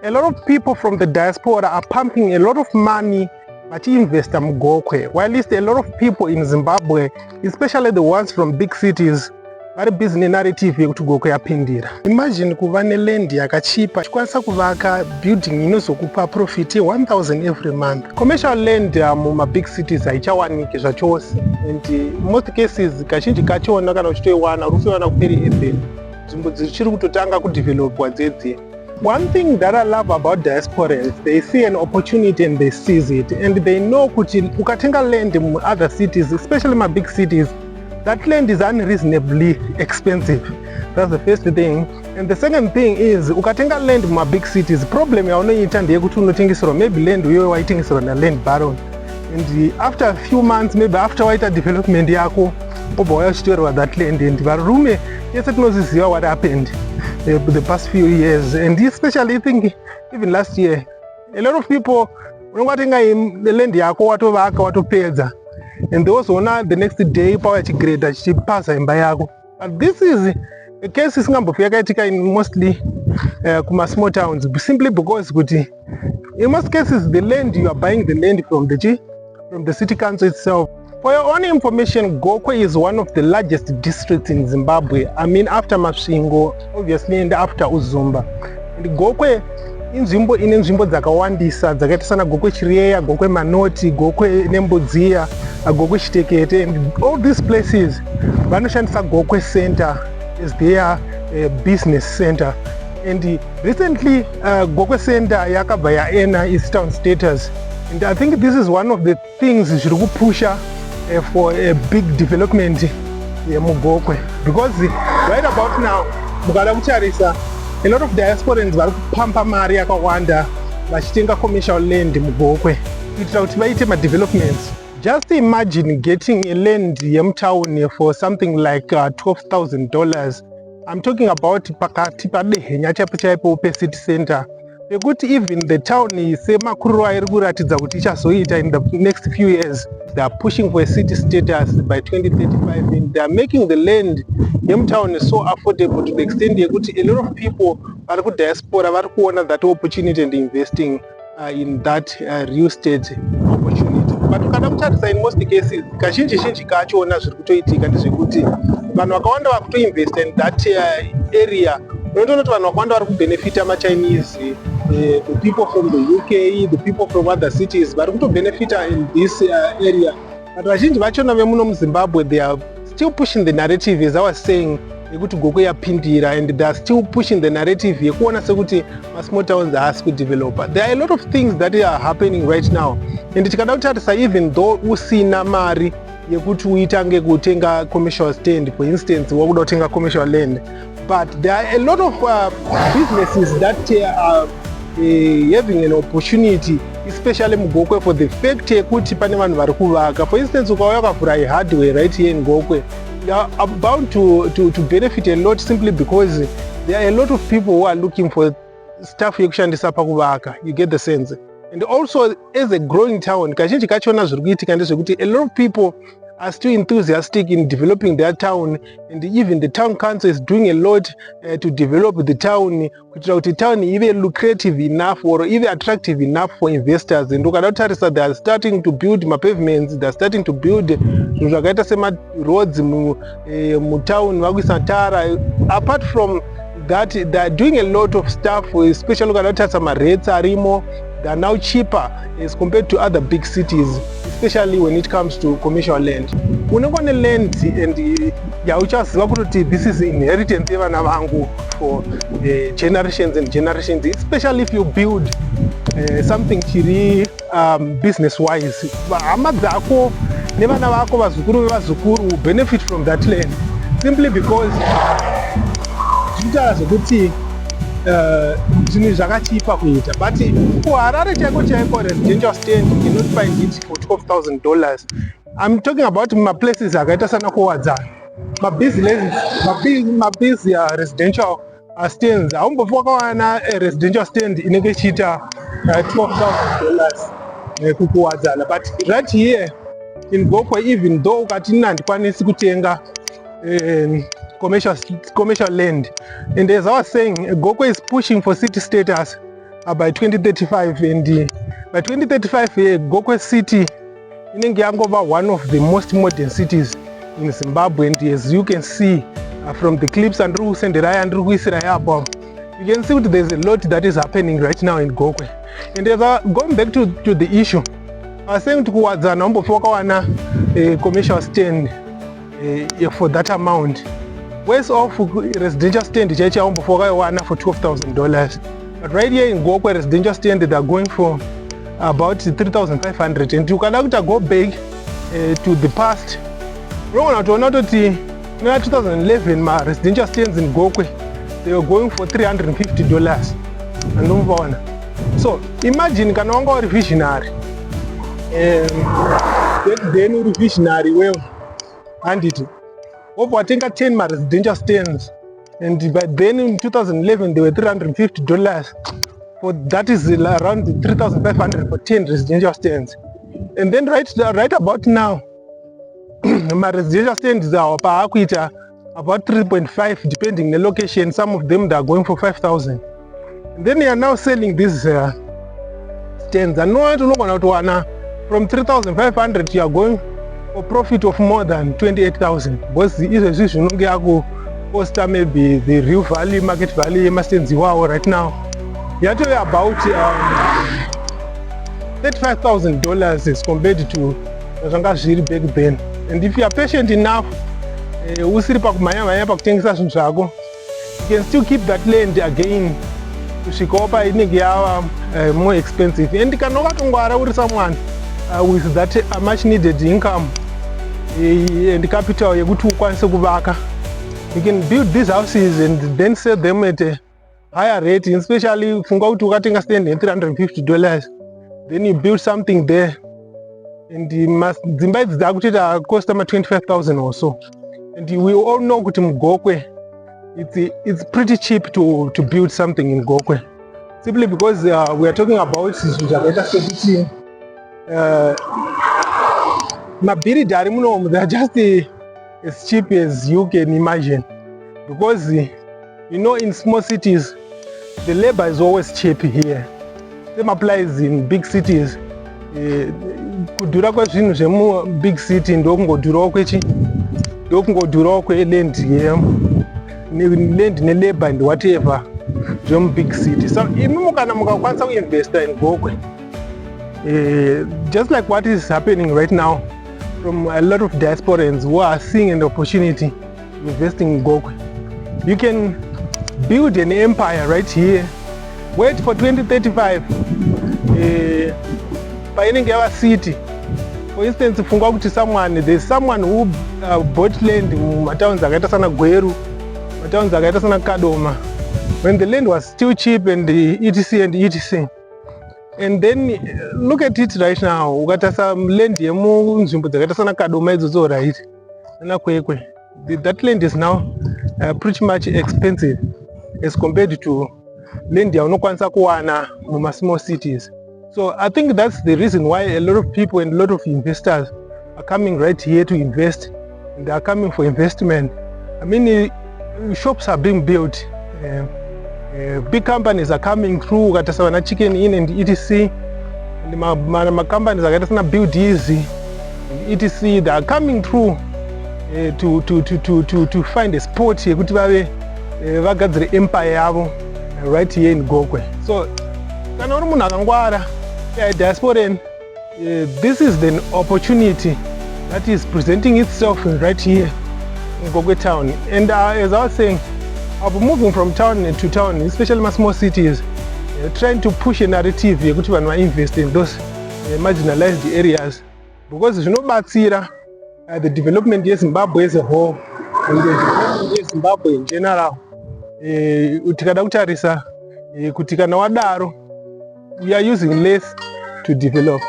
a lot of people from the diaspora are pumping a lot of money vachiinvesta muGokwe, while at least a lot of people in Zimbabwe, especially the ones from big cities, vari busy nenarrative yekuti Gokwe yapindira. Imagine kuva neland yakachipa chikwanisa kuvaka building inozokupa profit 1000 every month. Commercial land mumabig cities haichawaniki zvachose, and in most cases kazhinji kachona kana uchitoiwana urufiwana kuperi ebheni nzvimbo dzichiri kutotanga kudevelopwa dzedze. One thing that I love about diaspora is they see an opportunity and they seize it, and they know kuti ukatenga land in other cities, especially my big cities, that land is unreasonably expensive. That's the first thing. And the second thing is ukatenga land in my big cities, problem yaunoita ndeyekuti unotengesera maybe land uyo waitengesera na land baron, and after a few months, maybe after waita development yako obva wayachitoerwa that land, and varume yese tinoziziva what happened the past few years, and especially I think even last year a lot of people unongatenga the land yako watovaka watopedza, and those who the next day power chigrade chichipasa imba yako. But this is a case isingambofi yakaitika in mostly kuma small towns, simply because in most cases the land you are buying the land from the city council itself. For your own information, Gokwe is one of the largest districts in Zimbabwe. I mean, after Masvingo, obviously, and after Uzumba. And Gokwe inzvimbo ine nzvimbo dzakawandisa dzakaita sana Gokwe Chireya, Gokwe Manoti, Gokwe Nembodzia, Gokwe Chitekete, and all these places vanoshandisa Gokwe Center as their business center. And recently Gokwe Center yakabva yaena its town status, and I think this is one of the things zviri kupusha for a big development muGokwe, because right about now mukada kutarisa a lot of diasporans vari kupampa mari yakawanda vachitenga commercial land muGokwe kuitira kuti vaite madevelopments. Just imagine getting a land yemutown for something like $12,000. I'm talking about pakati padehenya chaipo chaipo pe-city center, pekuti even the town semakuriro airi kuratidza kuti ichazoita in the next few years, they are pushing for a city status by 2035, and they are making the land yemutown so affordable to the extent yekuti a lot of people vari kudiaspora vari kuona that opportunity and investing in that real estate opportunity. But ukada kutarisa in most cases kazhinji zhinji kachona zviri kutoitika ndezvekuti vanhu vakawanda vari kutoinvesta in that area. Unotoona kuti vanhu vakawanda vari kubenefita maChinese, the people from the UK, the people from other cities vari kutobenefita in this area. But vazhinji vachona vemuno muZimbabwe, they are still pushing the narrative, as I was saying, yekuti Gokwe yapindira, and they are still pushing the narrative yekuona sekuti small towns haasi kudevelopa. There are a lot of things that are happening right now, and tikada kutarisa even though usina mari yekuti uitange kutenga commercial stand, for instance wakuda kutenga commercial land, but there are a lot of businesses that are having an opportunity, especially muGokwe, for the fact yekuti pane vanhu vari kuvaka. For instance, ukauya ukavhura hardware right here in Gokwe, you are bound to benefit a lot, simply because there are a lot of people who are looking for stuff yekushandisa pakuvaka. You get the sense. And also, as a growing town, kazhinji kachona zviri kuitika ndezvekuti a lot of people are still enthusiastic in developing their town, and even the town council is doing a lot to develop the town, kuitira kuti town ive lucrative enough or even attractive enough for investors. And ukada kutarisa, they are starting to build pavements, they are starting to build zvinhu zvakaita sema-roads mutown, vakuisa tara. Apart from that, they are doing a lot of stuff, especially ukada kutarisa ma-rates arimo, they are now cheaper as compared to other big cities, especially when it comes to commercial land. Unenge ne land and yauchaziva kuti this is inheritance yevana vangu for generations and generations, especially if you build something chiri business wise. Hama dzako nevana vako vazukuru vevazukuru benefit from that land, simply because zvitaura zvekuti zvinhu zvakachipa kuita. But kuHarare chaiko chaiko residential stand you cannot find it for $12,000. I'm talking about places akaita sana kuwadzana, mabhizi residential stands. Haumbofi wakawana residential stand inenge ichiita $12,000 kukuwadzana. But right here in Gokwe, even though ukati handikwanisi kutenga commercial land, and as I was saying, Gokwe is pushing for city status. by 2035, and by 2035 Gokwe city inenge yangova one of the most modern cities in Zimbabwe. And as you can see from the clips and you can see that there's a lot that is happening right now in Gokwe. And going back to the issue, I was saying to a number of commercial stand for that amount. Where's off residential stand for $12,000. But right here in Gokwe, residential stand they are going for about 3,500. And you can go back to the past. In 2011, my residential stands in Gokwe, they were going for $350. And move on. So imagine kanonga uri visionary. Then uri visionary well, and it. Over I think 10 my residential stands, and by then in 2011 they were $350. For that is around 3,500 for 10 residential stands. And then right about now, my residential stands are about 3.5 depending the location. Some of them they are going for 5,000. And then they are now selling these stands. And from 3,500 you are going for profit of more than 28,000. Because the cost maybe the real value, market value stands right now. You have to be about $35,000 as compared to back then. And if you are patient enough, you can still keep that land again. Kusvikopa inenge yava more expensive, and kanokatongwara uri someone with that much needed income and capital yekuti ukwanise kuvaka. You can build these houses and then sell them at a higher rate, especially funga kuti ukatenga stand $350, then you build something there, and dzimba idzi dzakutoita cost $25,000 or so. And we all know kuti mugokwe it's pretty cheap to build something in Gokwe, simply because we are talking about Mabiri they are just as cheap as you can imagine, because in small cities the labor is always cheap here. Same applies in big cities. Kudura kwezvinhu zvemu big city ndokungodhurawo kweland land labor and whatever from big city. So imukana mukakwanisa kuinvesta in Gokwe, just like what is happening right now from a lot of diasporans who are seeing an opportunity investing in Gokwe. You can build an empire right here. Wait for 2035 by any city. For instance, there's someone who bought land in towns like Gweru, towns like Kadoma, when the land was still cheap, and the etc. And then look at it right now. We got some land here, that land is now pretty much expensive as compared to land in small cities. So I think that's the reason why a lot of people and a lot of investors are coming right here to invest, and they are coming for investment. I mean, shops are being built, big companies are coming through, Chicken Inn and etc. And my companies are built easy, etc. They are coming through to find a spot here, the empire right here in Gokwe. So Diasporan, this is the opportunity that is presenting itself right here in Gokwe town. And as I was saying, I'll be moving from town to town, especially my small cities, trying to push a narrative to invest in those marginalized areas, because the development of Zimbabwe as a whole, and the development of Zimbabwe in general, we are using less to develop.